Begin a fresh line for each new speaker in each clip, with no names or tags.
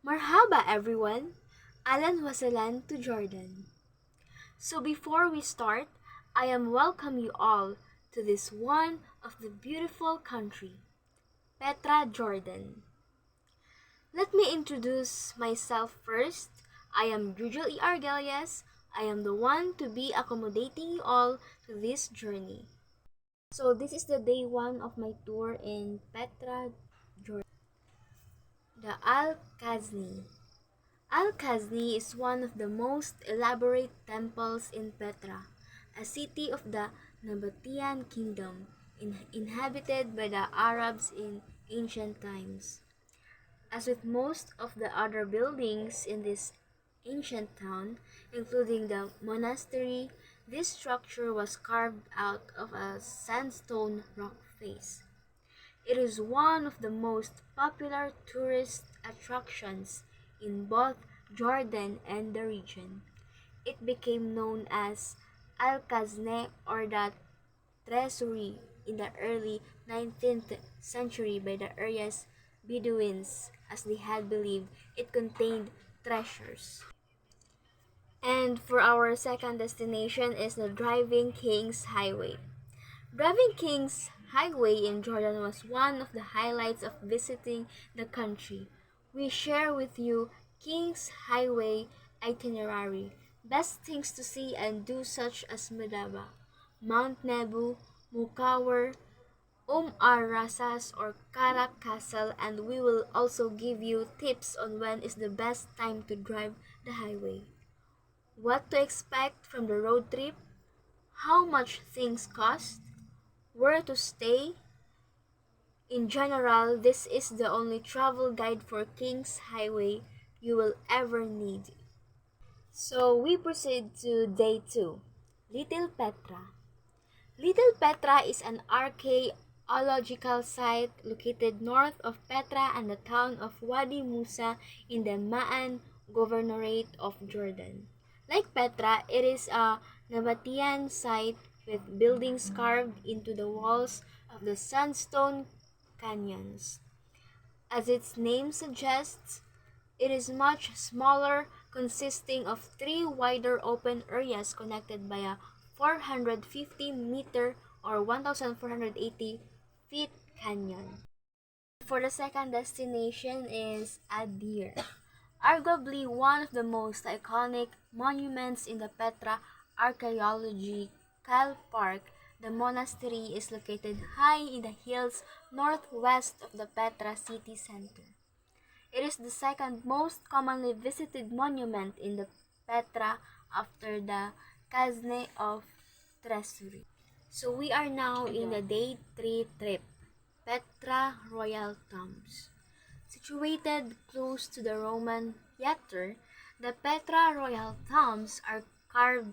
Marhaba everyone! Alan wasalan to Jordan. So before we start, I am welcome you all to this one of the beautiful country, Petra, Jordan. Let me introduce myself first. I am Jujel E. Argelias. I am the one to be accommodating you all to this journey. So this is the day one of my tour in Petra, Jordan. The Al-Khazni. Al-Khazni is one of the most elaborate temples in Petra, a city of the Nabatean kingdom, inhabited by the Arabs in ancient times. As with most of the other buildings in this ancient town, including the monastery, this structure was carved out of a sandstone rock face. It is one of the most popular tourist attractions in both Jordan and the region. It became known as Al-Kazne or the Treasury in the early 19th century by the area's Bedouins, as they had believed it contained treasures. And for our second destination is the Driving Kings Highway. Driving Kings Highway in Jordan was one of the highlights of visiting the country. We share with you Kings Highway itinerary, best things to see and do such as Medaba, Mount Nebu, Mukawar, Rasas or Karak Castle, and we will also give you tips on when is the best time to drive the highway. What to expect from the road trip, how much things cost, where to stay. In general, this is the only travel guide for Kings Highway you will ever need. So we proceed to day 2, Little Petra. Little Petra is an archaeological site located north of Petra and the town of Wadi Musa in the Ma'an Governorate of Jordan. Like Petra, it is a Nabatean site with buildings carved into the walls of the sandstone canyons. As its name suggests, it is much smaller, consisting of three wider open areas connected by a 450-meter or 1,480 feet canyon. For the second destination is Adir, arguably one of the most iconic monuments in the Petra Archaeological Park. The monastery is located high in the hills northwest of the Petra city center. It is the second most commonly visited monument in the Petra after the Kazne of Treasury. So we are now in the day 3 trip, Petra Royal Tombs. Situated close to the Roman theater, the Petra Royal Tombs are carved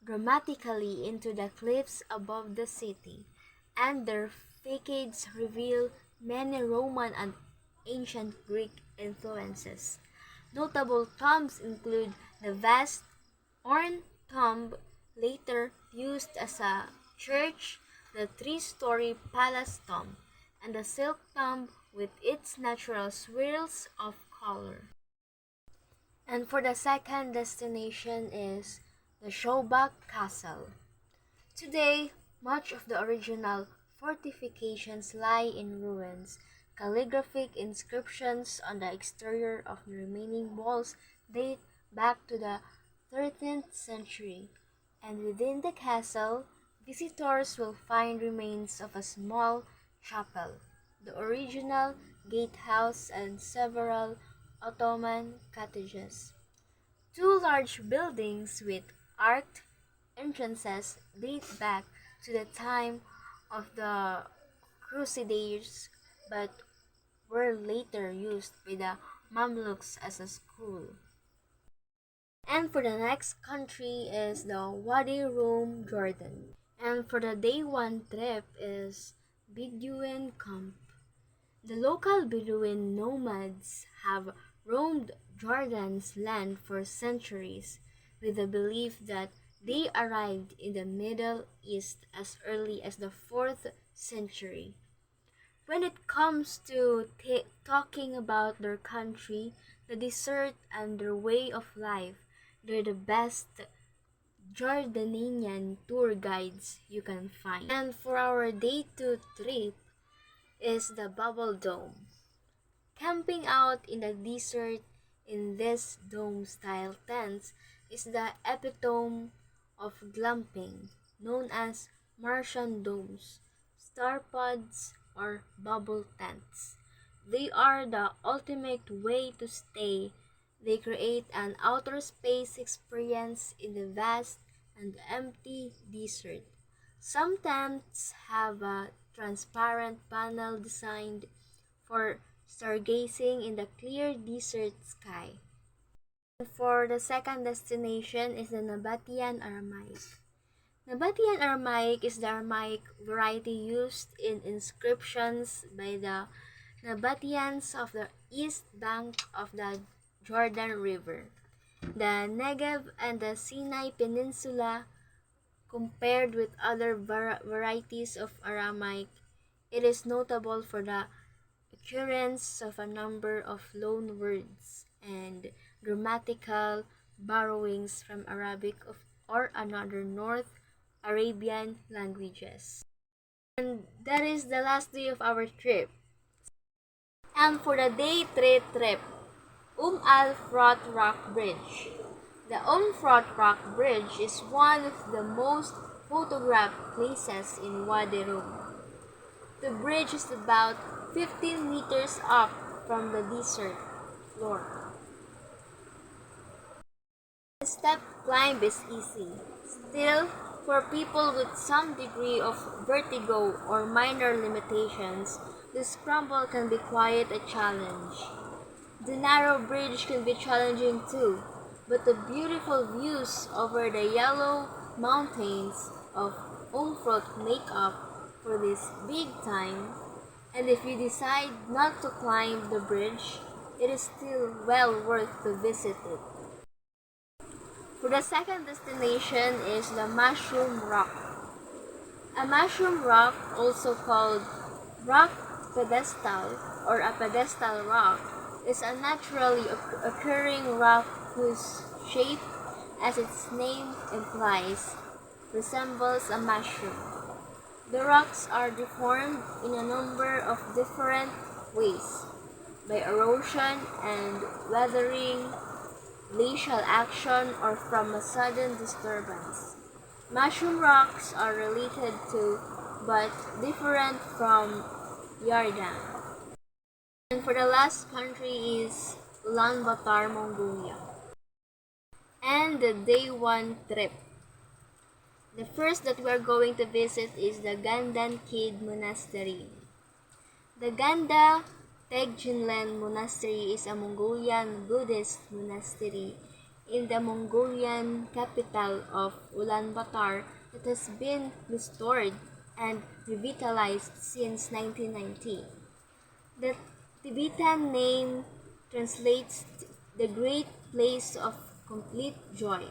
dramatically into the cliffs above the city, and their facades reveal many Roman and ancient Greek influences. Notable tombs include the vast Orn tomb, later used as a church, the three-story palace tomb, and the silk tomb with its natural swirls of color. And for the second destination is the Shobak Castle. Today, much of the original fortifications lie in ruins. Calligraphic inscriptions on the exterior of the remaining walls date back to the 13th century, and within the castle, visitors will find remains of a small chapel, the original gatehouse, and several Ottoman cottages. Two large buildings with arched entrances date back to the time of the Crusaders but were later used by the Mamluks as a school. And for the next country is the Wadi Rum, Jordan. And for the day 1 trip is Bedouin Camp. The local Bedouin nomads have roamed Jordan's land for centuries with the belief that they arrived in the Middle East as early as the 4th century. When it comes to talking about their country, the desert, and their way of life, they're the best Jordanian tour guides you can find. And for our day 2 trip is the Bubble Dome. Camping out in the desert in these dome-style tents is the epitome of glamping, known as Martian domes, star pods, or bubble tents. They are the ultimate way to stay. They create an outer space experience in the vast and empty desert. Some tents have a transparent panel designed for stargazing in the clear desert sky. And for the second destination is the Nabatean Aramaic. Nabatean Aramaic is the Aramaic variety used in inscriptions by the Nabateans of the east bank of the Jordan River, the Negev, and the Sinai Peninsula. Compared with other varieties of Aramaic, it is notable for the occurrence of a number of loan words and grammatical borrowings from Arabic or another North Arabian languages. And that is the last day of our trip. And for the day 3 trip, Al Frat Rock Bridge. The Frat Rock Bridge is one of the most photographed places in Wadi Rum. The bridge is about 15 meters up from the desert floor. The step climb is easy. Still, for people with some degree of vertigo or minor limitations, the scramble can be quite a challenge. The narrow bridge can be challenging too, but the beautiful views over the yellow mountains of Umfrot make up for this big time, and if you decide not to climb the bridge, it is still well worth to visit it. For the second destination is the Mushroom Rock. A mushroom rock, also called rock pedestal or a pedestal rock, is a naturally occurring rock whose shape, as its name implies, resembles a mushroom. The rocks are deformed in a number of different ways by erosion and weathering, glacial action, or from a sudden disturbance. Mushroom rocks are related to but different from Yardan. And for the last country is Ulaanbaatar, Mongolia. And the day 1 trip. The first that we are going to visit is the Gandan Kid Monastery. The Ganda Tegjinlen Monastery is a Mongolian Buddhist monastery in the Mongolian capital of Ulaanbaatar that has been restored and revitalized since 1990. The Tibetan name translates the great place of complete joy.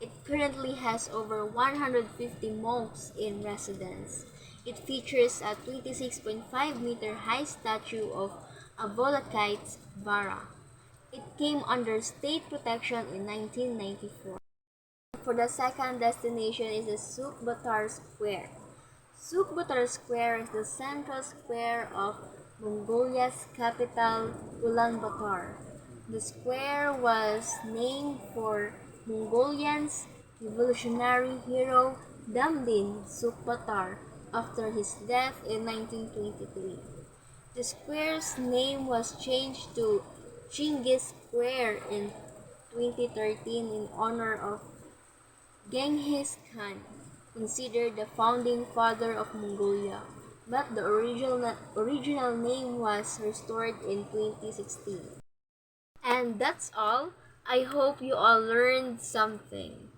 It currently has over 150 monks in residence. It features a 26.5-meter high statue of Avalokite Vara. It came under state protection in 1994. For the second destination is the Sukh-Batar Square. Sukh-Batar Square is the central square of Mongolia's capital, Ulaanbaatar. The square was named for Mongolian's revolutionary hero Damdin Sukh-Batar after his death in 1923. The square's name was changed to Genghis Square in 2013 in honor of Genghis Khan, considered the founding father of Mongolia, but the original name was restored in 2016. And that's all. I hope you all learned something.